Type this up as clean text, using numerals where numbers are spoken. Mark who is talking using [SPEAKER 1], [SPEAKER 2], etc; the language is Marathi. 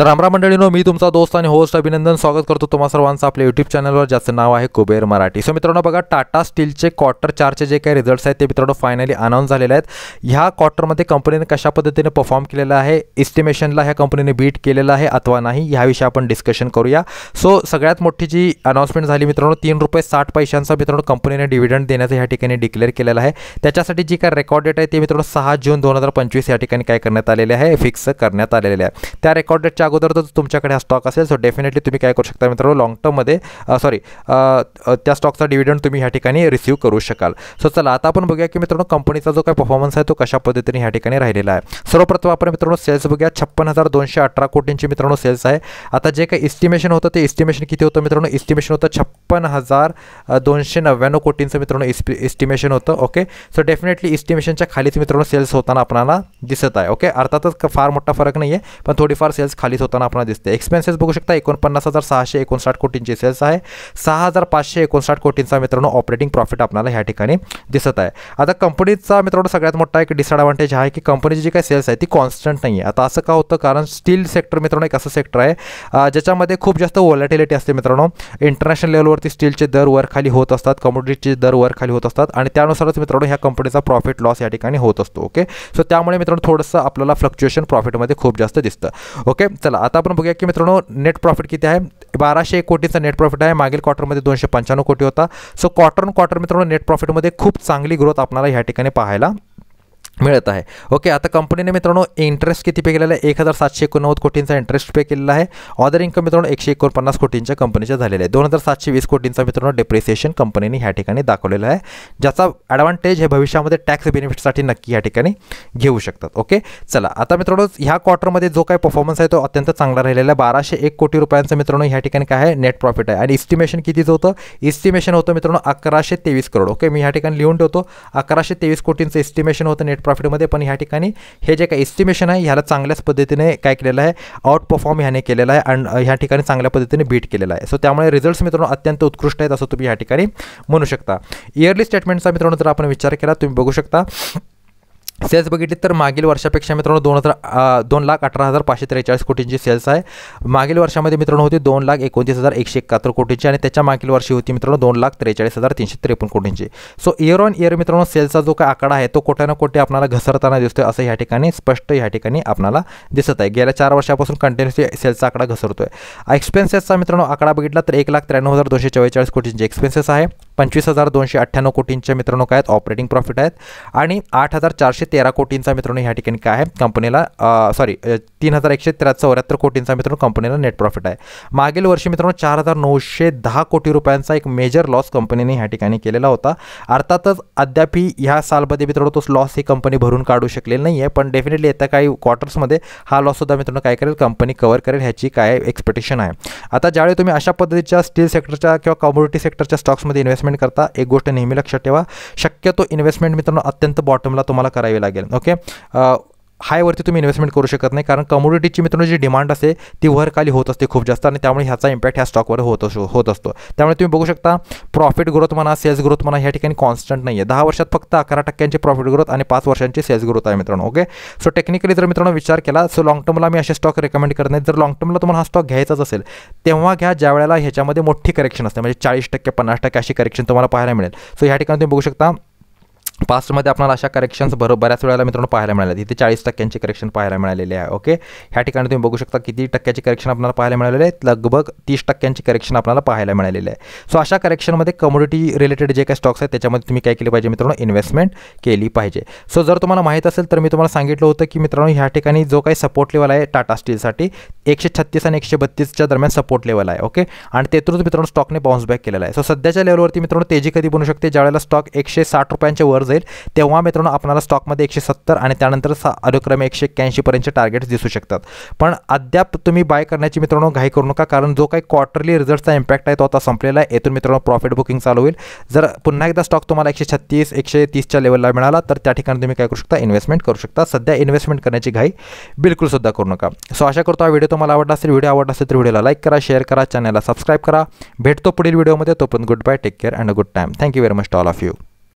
[SPEAKER 1] तर रामराम मंडळीनो, मी तुमचा दोस्त आणि होस्ट अभिनंदन स्वागत करतो तुम्हा सर्वांचं आपल्या यूट्यूब चॅनलवर, ज्याचं नाव आहे कुबेर मराठी. सो मित्रांनो बघा, टाटा स्टीलचे क्वार्टर 4चे जे काही रिझल्ट्स आहेत ते मित्रांनो फायनली अनाऊन्स झालेले आहेत. ह्या क्वार्टरमध्ये कंपनीने कशा पद्धतीने परफॉर्म केलेला आहे, एस्टिमेशनला ह्या कंपनीने बीट केलेला आहे अथवा नाही, ह्याविषयी आपण डिस्कशन करूया. सो सगळ्यात मोठी जी अनाउन्समेंट झाली मित्रांनो, ₹3.60 मित्रांनो कंपनीने डिव्हिडंड देण्याचं ह्या ठिकाणी डिक्लेअर केलेलं आहे. त्याच्यासाठी जी काय रेकॉर्ड डेट आहे ते मित्रांनो 6 जून 2025 या ठिकाणी काय करण्यात आलेले आहे, फिक्स करण्यात आलेले आहे. त्या रेकॉर्ड डेटच्या अगोदर तर तुमच्याकडे हा स्टॉक असेल सो डेफिनेटली तुम्ही काय करू शकता मित्रांनो, लॉंग टर्ममध्ये त्या स्टॉकचा डिव्हिडंड तुम्ही ह्या ठिकाणी रिसीव्ह करू शकाल. सो चला आता आपण बघूया की मित्रांनो कंपनीचा जो काय परफॉर्मन्स आहे तो कशा पद्धतीने ह्या ठिकाणी राहिलेला आहे. सर्वप्रथम आपण मित्रांनो सेल्स बघूया. 56,218 कोटींची मित्रांनो सेल्स आहे. आता जे काही एस्टिमेशन होतं ते एस्टिमेशन किती होतं मित्रांनो, एस्टिमेशन होतं 56,299 कोटींचं मित्रांनो एस्टिमेशन होतं. ओके, सो डेफिनेटली एस्टिमेशनच्या खालीच मित्रांनो सेल्स होताना आपल्याला दिसत आहे. ओके, अर्थातच फार मोठा फरक नाही आहे, पण थोडीफार सेल्स खालीच होताना आपल्याला दिसते. एक्सपेन्सेस बघू शकता, 49,659 कोटींची सेल्स आहे. 6,559 कोटींचा मित्रांनो ऑपरेटिंग प्रॉफिट आपल्याला ह्या ठिकाणी दिसत आहे. आता कंपनीचा मित्रांनो सगळ्यात मोठा एक डिसएडव्हांटेज आहे की कंपनीची जी काही सेल्स आहे ती कॉन्स्टंट नाही आहे. आता असं का होतं, कारण स्टील सेक्टर मित्रांनो एक असं सेक्टर आहे ज्याच्यामध्ये खूप जास्त व्हॉलॅटिलिटी असते मित्रांनो. इंटरनॅशनल लेवलवरती स्टीलचे दर वर खाली होत असतात, कमोडिटीचे दर वर खाली होत असतात आणि त्यानुसारच मित्रांनो ह्या कंपनीचा प्रॉफिट लॉस या ठिकाणी होत असतो. ओके, सो त्यामुळे मित्रांनो थोडंसं आपल्याला फ्लक्च्युएशन प्रॉफिटमध्ये खूप जास्त दिसतं. ओके, चला आता आपण बघूया की मित्रांनो नेट प्रॉफिट किती आहे. 1201 कोटींचा नेट प्रॉफिट आहे. मागील क्वार्टरमध्ये 295 कोटी होता. सो क्वार्टर ऑन क्वार्टर मित्रांनो नेट प्रॉफिटमध्ये खूप चांगली ग्रोथ आपल्याला ह्या ठिकाणी पाहायला मिळत आहे. ओके, आता कंपनीने मित्रांनो इंटरेस्ट किती पे केलेला आहे, 1,789 कोटींचा इंटरेस्ट पे केलेला आहे. ऑदर इन्कम मित्रांनो 149 कोटींच्या कंपनीच्या झालेल्या आहे. 2,720 कोटींचा मित्रांनो डेप्रिसिएशन कंपनीने ह्या ठिकाणी दाखवलेला आहे, ज्याचा ॲडव्हांटेज हे भविष्यामध्ये टॅक्स बेनिफिटसाठी नक्की ह्या ठिकाणी घेऊ शकतात. ओके, चला आता मित्रांनो ह्या क्वार्टरमध्ये जो काही परफॉर्मन्स आहे तो अत्यंत चांगला राहिलेला आहे. 1201 कोटी रुपयांचं मित्रांनो ह्या ठिकाणी काय आहे, नेट प्रॉफिट आहे. आणि एस्टिमेशन कितीचं होतं, एस्टिमेशन होतं मित्रांनो 1123 करोड. ओके, मी ह्या ठिकाणी लिहून ठेवतो, 1123 कोटींचं एस्टिमेशन होतं नेट प्रॉफिटमध्ये. पण ह्या ठिकाणी हे जे काही एस्टिमेशन आहे ह्याला चांगल्याच पद्धतीने काय केलेलं आहे, आउट परफॉर्म ह्याने केलेला आहे आणि ह्या ठिकाणी चांगल्या पद्धतीने बीट केलेला आहे. सो त्यामुळे रिझल्ट्स मित्रांनो अत्यंत उत्कृष्ट आहेत असं तुम्ही ह्या ठिकाणी म्हणू शकता. इयरली स्टेटमेंटचा मित्रांनो जर आपण विचार केला, तुम्ही बघू शकता सेल्स बघितली तर मागील वर्षापेक्षा मित्रांनो 2,18,543 कोटींची सेल्स आहे. मागील वर्षामध्ये मित्रांनो होती 2,29,171 कोटींची आणि त्याच्या मागील वर्षी होती मित्रांनो 2,43,353 कोटींची. सो इयर ऑन इयर मित्रांनो सेल्सचा जो काय आकडा आहे तो कोट्या ना कोटी आपल्याला घसरताना दिसतोय असं ह्या ठिकाणी स्पष्ट ह्या ठिकाणी आपल्याला दिसत आहे. गेल्या 4 वर्षापासून कंटिन्युअसली सेल्सचा आकडा घसरतोय. एक्सपेन्सेसचा मित्रांनो आकडा बघितला तर 1,93,244 कोटींचे एक्सपेन्सेस आहे. 25,298 कोटींच्या मित्रांनो काय आहेत ऑपरेटिंग प्रॉफिट आहेत आणि 8,413 कोटींचा मित्रांनो ह्या ठिकाणी काय आहे कंपनीला 3,174 कोटींचा मित्रांनो कंपनीला नेट प्रॉफिट आहे. मागील वर्षी मित्रांनो 4,910 कोटी रुपयांचा एक मेजर लॉस कंपनीने ह्या ठिकाणी केलेला होता. अर्थातच अद्याप ह्या सालमध्ये मित्रांनो तो लॉस ही कंपनी भरून काढू शकलेली नाही आहे, पण डेफिनेटली येत्या काही क्वार्टर्समध्ये हा लॉससुद्धा मित्रांनो काय करेल, कंपनी कव्हर करेल ह्याची काय एक्सपेक्टेशन आहे. आता ज्यावेळी तुम्ही अशा पद्धतीच्या स्टील सेक्टरच्या किंवा कमोडिटी सेक्टरच्या स्टॉक्समध्ये इन्व्हेस्टमेंट करता, एक गोष्ट नेहमी लक्षात ठेवा, शक्यतो इन्व्हेस्टमेंट मित्रांनो अत्यंत बॉटमला तुम्हाला करावी लागेल. ओके, हायवरती तुम्ही इन्व्हेस्टमेंट करू शकत नाही, कारण कमोडिटीची मित्रांनो जी डिमांड असते ती वर खाली होत असते खूप जास्त आणि त्यामुळे ह्याचा इम्पॅक्ट ह्या स्टॉकवर होत असतो. त्यामुळे तुम्ही बघू शकता प्रॉफिट ग्रोथ म्हणा, सेल्स ग्रोथ म्हणा ह्या ठिकाणी कॉन्स्टंट नाही आहे. 10 वर्षात फक्त 11% प्रॉफिट ग्रोथ आणि 5 वर्षांची सेल्स ग्रोथ आहे मित्रांनो. ओके, सो टेक्निकली जर मित्रांनो विचार केला सो लॉंग टर्मला मी असे स्टॉक रेकमेंड करत नाही. जर लॉंग टर्मला तुम्हाला हा स्टॉक घ्यायचाच असेल तेव्हा घ्या ज्या वेळेला ह्याच्यामध्ये मोठी करेक्शन असते, म्हणजे 40%, 50% अशी करेक्शन तुम्हाला पाहायला मिळेल. सो ह्या ठिकाणी तुम्ही बघू शकता पास्टमध्ये आपल्याला अशा करेक्शन्स बऱ्याच वेळेला मित्रांनो पाहायला मिळाले. इथे 40% करेक्शन पाहायला मिळालेले आहे. ओके, ह्या ठिकाणी तुम्ही बघू शकता किती टक्क्याची करेक्शन आपल्याला पाहायला मिळालेले आहेत, लगभग 30% करेक्शन आपल्याला पाहायला मिळालेले आहे. सो अशा करेक्शनमध्ये कमोडिटी रिलेटेड जे काही स्टॉक्स आहेत त्याच्यामध्ये तुम्ही काय केली पाहिजे मित्रांनो, इन्व्हेस्टमेंट केली पाहिजे. सो जर तुम्हाला माहीत असेल तर मी तुम्हाला सांगितलं होतं की मित्रांनो ह्या ठिकाणी जो काही सपोर्ट लेवल आहे टाटा स्टीलसाठी 136 आणि 132च्या दरम्यान सपोर्ट लेवल आहे. ओके, आणि तेथूनच मित्रांनो स्टॉकने बाउन्स बॅक केलेला आहे. सो सध्याच्या लेवलवरती मित्रांनो तेजी कधी बनू शकते, ज्यावेळेला स्टॉक 160 रुपयांच्या वर जाईल तेव्हा मित्रांनो आपल्याला स्टॉकमध्ये 170 आणि त्यानंतर अनुक्रमे 181 पर्यंतचे टार्गेट्स दिसू शकतात. पण अद्याप तुम्ही बाय करण्याची मित्रांनो घाई करू नका, कारण जो काही क्वार्टरली रिझल्टचा इम्पॅक्ट आहे तो आता संपलेला आहे. येथून मित्रांनो प्रॉफिट बुकिंग चालू होईल. जर पुन्हा एकदा स्टॉक तुम्हाला 136 130च्या लेवलला मिळाला तर त्या ठिकाणी तुम्ही काय करू शकता, इन्व्हेस्टमेंट करू शकता. सध्या इन्व्हेस्टमेंट करण्याची घाई बिलकुल सुद्धा करू नका. सो आशा करतो हा व्हिडिओ तुम्हाला आवडला असेल. व्हिडिओ आवडला असेल तर व्हिडिओला लाईक करा, शेअर करा, चॅनलला सबस्क्राईब करा. भेटतो पुढील व्हिडिओमध्ये. तोपर्यंत good bye, take care and a good time. Thank you very much to all of you.